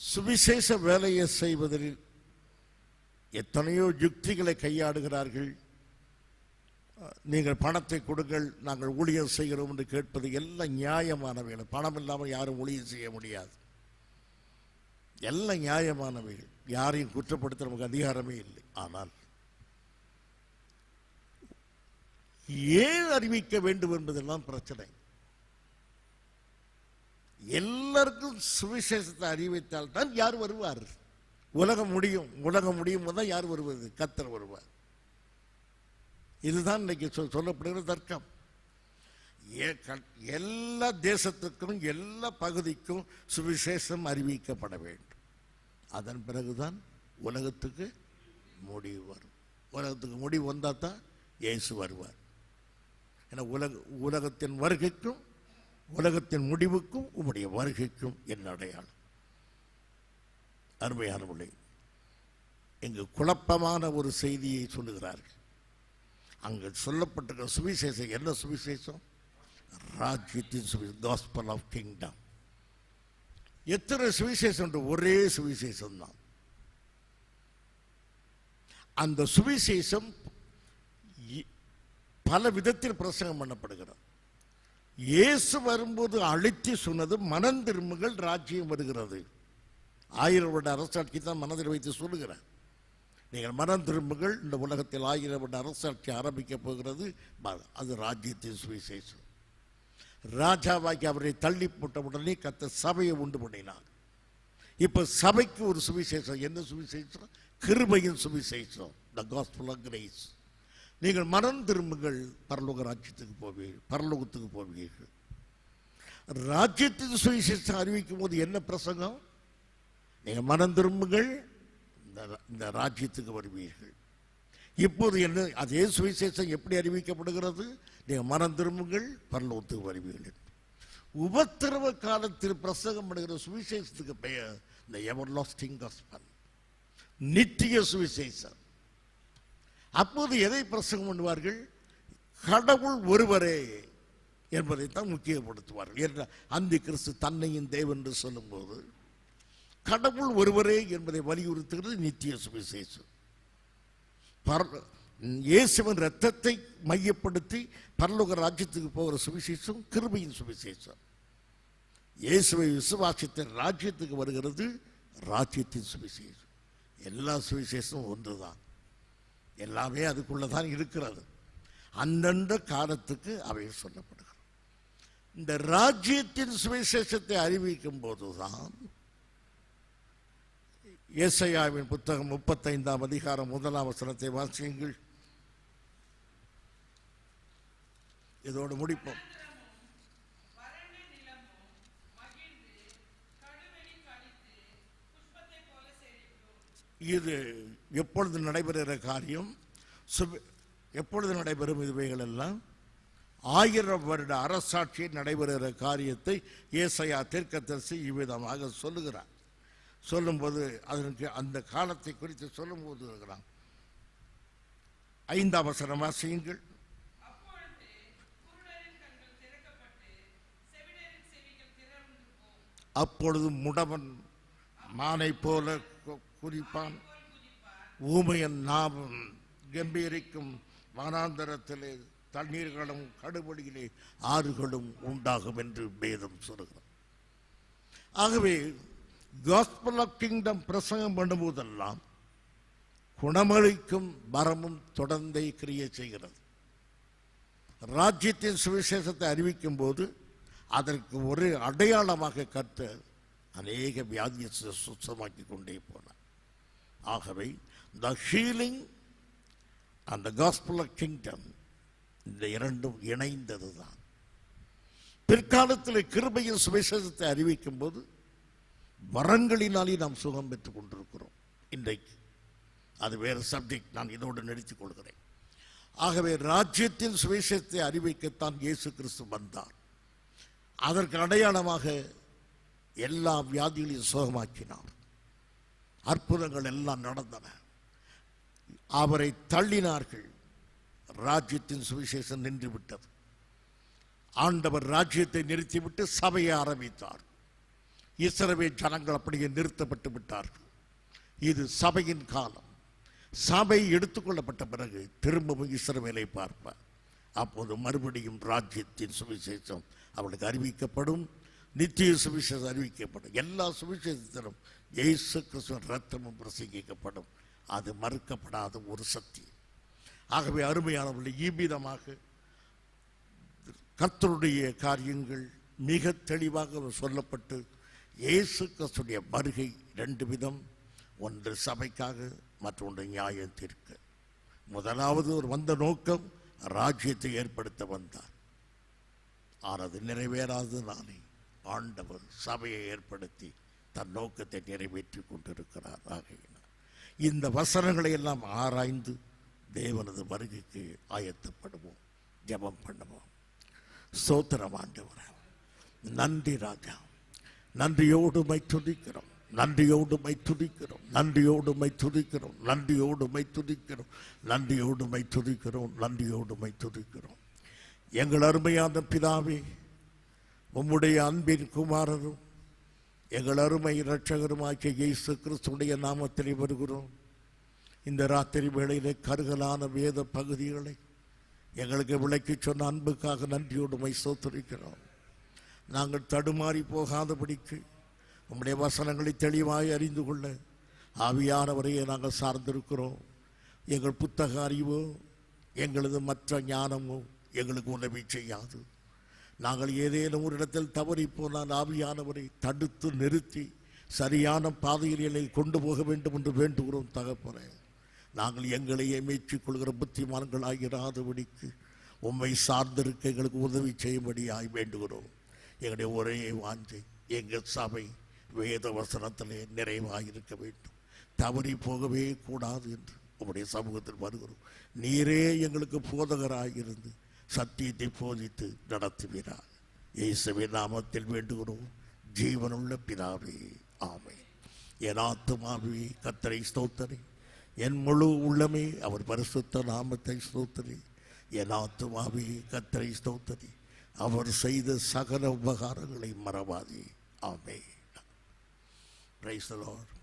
சுவிசேஷ வேலையை செய்வதில் எத்தனையோ யுக்திகளை கையாடுகிறார்கள். நீங்கள் பணத்தை கொடுங்கள், நாங்கள் ஊழியம் செய்கிறோம் என்று கேட்பது எல்லாம் நியாயமானவைகள். பணம் இல்லாமல் யாரும் ஊழியம் செய்ய முடியாது. எல்லாம் நியாயமானவைகள். யாரையும் குற்றப்படுத்த நமக்கு அதிகாரமே இல்லை. ஆனால் ஏன் அறிவிக்க வேண்டும் என்பதெல்லாம் பிரச்சனை. எல்லாருக்கும் சுவிசேஷத்தை அறிவித்தால் தான் யார் வருவார்? உலகம் முடியும். உலகம் முடியும் போது தான் யார் வருவது? கர்த்தர் வருவார். இதுதான் இன்னைக்கு சொல்லப்படுகிற தர்க்கம். எல்லா தேசத்துக்கும் எல்லா பகுதிக்கும் சுவிசேஷம் அறிவிக்கப்பட வேண்டும். அதன் பிறகுதான் உலகத்துக்கு முடிவு வரும். உலகத்துக்கு முடிவு வந்தால் தான் இயேசு வருவார். ஏன்னா உலகத்தின் வருகைக்கும் உலகத்தின் முடிவுக்கும் உம்முடைய வருகைக்கும் என்ன அடையாளம்? அருமையானவர்களே, இங்கு குழப்பமான ஒரு செய்தியை சொல்லுகிறார்கள். அங்கு சொல்லப்பட்டிருக்கிற சுவிசேஷம் என்ன சுவிசேஷம்? ராஜ்யத்தின் சுவிசேஷம், காஸ்பல் ஆஃப் கிங்டம். எத்தனை சுவிசேஷம்? ஒரே சுவிசேஷம் தான். அந்த சுவிசேஷம் பல விதத்தில் பிரசங்கம் பண்ணப்படுகிறது. இயேசு வரும்போது அழுத்தி சொன்னது மனம் திரும்புங்கள், ராஜ்யம் வருகிறது. 1000 வருட அரசாட்சி தான் மனதில் வைத்து சொல்லுகிறார். நீங்கள் மனம் திரும்புங்கள், இந்த உலகத்தில் 1000 வருட அரசாட்சி ஆரம்பிக்க போகிறது. அது ராஜ்யத்தின் சுவிசேஷம். ராஜாவாக்கி அவரை தள்ளி போட்ட உடனே கர்த்தர் சபையை உண்டு பண்ணினார். இப்ப சபைக்கு ஒரு சுவிசேஷம். என்ன சுவிசேஷம்? கிருபையின் சுவிசேஷம், த காஸ்பல் ஆஃப் கிரேஸ். நீங்கள் மனம் திரும்புங்கள், பரலோக ராஜ்யத்துக்கு போவீர்கள், பரலோகத்துக்கு போவீர்கள். ராஜ்யத்தின் சுவிசேஷம் அறிவிக்கும் போது என்ன பிரசங்கம்? நீங்கள் மனம் திரும்புங்கள், இந்த ராஜ்யத்துக்கு வருவீர்கள். இப்போது என்ன அதே சுவிசேஷம் எப்படி அறிவிக்கப்படுகிறது? நீங்கள் மனம் திரும்புங்கள், பரலோகத்துக்கு வருவீர்கள். உபத்திரவ காலத்தில் பிரசங்கம் பண்ணுகிற சுவிசேஷத்துக்கு பெயர் இந்த எவர்லாஸ்டிங் காஸ்பல், நித்திய சுவிசேஷம். அப்போது எதை பிரசங்கம் பண்ணுவார்கள்? கடவுள் ஒருவரே என்பதைத்தான் முக்கியப்படுத்துவார்கள். என்ற அந்தி கிறிஸ்து தன்னையும் தேவன் என்று சொல்லும்போது கடவுள் ஒருவரே என்பதை வலியுறுத்துகிறது நித்திய சுவிசேஷம். இயேசுவின் ரத்தத்தை மையப்படுத்தி பரலோக ராஜ்யத்துக்கு போகிற சுவிசேஷம் கிருபையின் சுவிசேஷம். இயேசுவை விசுவாசித்த ராஜ்யத்துக்கு வருகிறது ராஜ்யத்தின் சுவிசேஷம். எல்லா சுவிசேஷமும் ஒன்றுதான். எல்லாமே அதுக்குள்ளதான் இருக்கிறது. அந்தந்த காலத்துக்கு அவை சொல்லப்படுகிறது. இந்த ராஜ்யத்தின் சுவிசேஷத்தை அறிவிக்கும் போதுதான் ஏசாயாவின் புத்தகம் 35ஆம் அதிகாரம் 1ஆம் வசனத்தை வாசியுங்கள். இதோடு முடிப்போம். இது எப்பொழுது நடைபெறுகிற காரியம்? எப்பொழுது நடைபெறும் இவைகள் எல்லாம்? 1000 வருட அரசாட்சி நடைபெறுகிற காரியத்தை ஏசாயா தீர்க்கதரிசி இவ்விதமாக சொல்லுகிறார். சொல்லும்போது அதற்கு அந்த காலத்தை குறித்து சொல்லும்போது இருக்கிறான். 5ஆம் வசனம் வாசியுங்கள். அப்பொழுது முடவன் மானை போல குறிப்பான், ஊமையன் நாமும் கம்பீரிக்கும், வனாந்தரத்திலே தண்ணீர்களும் கடுபடியிலே ஆறுகளும் உண்டாகும் என்று வேதம் சொல்லுகிறார். ஆகவே காஸ்பல் ஆஃப் கிங்டம் பிரசங்கம் பண்ணும்போதெல்லாம் குணமளிக்கும் வரமும் தொடர்ந்து கிரியை செய்கிறது. ராஜ்யத்தின் சுவிசேஷத்தை அறிவிக்கும் போது அதற்கு ஒரு அடையாளமாக கர்த்தர் அநேக வியாதியை சுத்தமாக்கி கொண்டே போனார். ஆகவே the healing and the gospel of kingdom, இந்த இரண்டும் இணைந்ததுதான். பிற்காலத்தில் கிருபையின் சுவிசேஷத்தை அறிவிக்கும் போது வரங்களினாலே நாம் சுகம் பெற்றுக் கொண்டிருக்கிறோம். இன்றைக்கு அது வேறு சப்ஜெக்ட், நான் இதோடு நிறுத்திக் கொள்கிறேன். ஆகவே ராஜ்யத்தின் சுவிசேஷத்தை அறிவிக்கத்தான் இயேசு கிறிஸ்து வந்தார். அதற்கு அடையாளமாக எல்லா வியாதிகளையும் சுகமாக்கினார். அற்புதங்கள் எல்லாம் நடந்தன. அவரை தள்ளினார்கள். ராஜ்யத்தின் சுவிசேஷம் நின்று விட்டது. ஆண்டவர் ராஜ்யத்தை நிறுத்திவிட்டு சபையை ஆரம்பித்தார். இஸ்ரவேல் ஜனங்கள் அப்படியே நிறுத்தப்பட்டு விட்டார்கள். இது சபையின் காலம். சபை எடுத்துக்கொள்ளப்பட்ட பிறகு திரும்பவும் இஸ்ரவேலை பார்ப்பார். அப்போது மறுபடியும் ராஜ்யத்தின் சுவிசேஷம் அவளுக்கு அறிவிக்கப்படும். நித்திய சுவிசேஷம் அறிவிக்கப்படும். எல்லா சுவிசேஷத்திலும் இயேசு கிறிஸ்துவின் இரத்தமும் பிரசங்கிக்கப்படும். அது மறுக்கப்படாத ஒரு சத்தியம். ஆகவே அருமையானவர்கள், இவ்விதமாக கர்த்தருடைய காரியங்கள் மிக தெளிவாக சொல்லப்பட்டு, இயேசு கிறிஸ்துடைய வருகை 2 விதம். ஒன்று சபைக்காக, மற்றொன்று நியாயம் தீர்க்க. முதலாவது ஒரு வந்த நோக்கம் ராஜ்யத்தை ஏற்படுத்த வந்தார். ஆனால் அது நிறைவேறாதனாலே ஆண்டவர் சபையை ஏற்படுத்தி தன் நோக்கத்தை நிறைவேற்றி கொண்டிருக்கிறார். ஆகையினால் இந்த வசனங்களை எல்லாம் ஆராய்ந்து தேவனது வருகைக்கு ஆயத்தப்படுவோம், ஜெபம் பண்ணுவோம். ஸ்தோத்திரம் ஆண்டவரே, நன்றி ராஜா, நன்றியோடு மை துதிக்கிறோம், நன்றியோடு மை துதிக்கிறோம், நன்றியோடு மை துதிக்கிறோம், நன்றியோடு மை துதிக்கிறோம், நன்றியோடு மை துதிக்கிறோம், நன்றியோடு மை துதிக்கிறோம். எங்கள் அருமையான பிதாவே, உம்முடைய அன்பின் குமாரரும் எங்கள் அருமை இரட்சகருமாகிய இயேசு கிறிஸ்துடைய நாமத்திலே வருகிறோம். இந்த ராத்திரி வேளையிலே கருகலான வேத பகுதிகளை எங்களுக்கு விளக்கி சொன்ன அன்புக்காக நன்றியோடு மை ஸ்தோத்திரிக்கிறோம். நாங்கள் தடுமாறி போகாதபடிக்கு உம்முடைய வசனங்களை தெளிவாய் அறிந்து கொள்ள ஆவியானவரையே நாங்கள் சார்ந்திருக்கிறோம். எங்கள் புத்தக அறிவோ எங்களது மற்ற ஞானமோ எங்களுக்கு உதவி செய்யாது. நாங்கள் ஏதேனும் ஒரு இடத்தில் தவறி போனால் ஆவியானவரை தடுத்து நிறுத்தி சரியான பாதையிலே கொண்டு போக வேண்டும் என்று வேண்டுகிறோம். தகப்பனே, நாங்கள் எங்களையே மேய்ச்சிக் கொள்கிற புத்திமான்களாகிறாதபடிக்கு உம்மை சார்ந்திருக்க எங்களுக்கு உதவி செய்யும்படியாய் வேண்டுகிறோம். எங்களுடைய ஒரே வாஞ்சை, எங்கள் சபை வேத வசனத்திலே நிறைவாயிருக்க வேண்டும், தவறி போகவே கூடாது என்று உம்முடைய சமூகத்தில் வருகிறோம். நீரே எங்களுக்கு போதகராயிருந்து சத்தியத்தை போதித்து நடத்துவீராக. இயேசுவின் நாமத்தில் வேண்டுகிறோம், ஜீவனுள்ள பிதாவே, ஆமென். என் ஆத்துமாவே கர்த்தரை ஸ்தோத்திரி, என் முழு உள்ளமே அவர் பரிசுத்த நாமத்தை ஸ்தோத்திரி. என் ஆத்துமாவே கர்த்தரை ஸ்தோத்திரி, அவர் செய்த சகல உபகாரங்களை மறவாதே. ஆமென். Praise the Lord.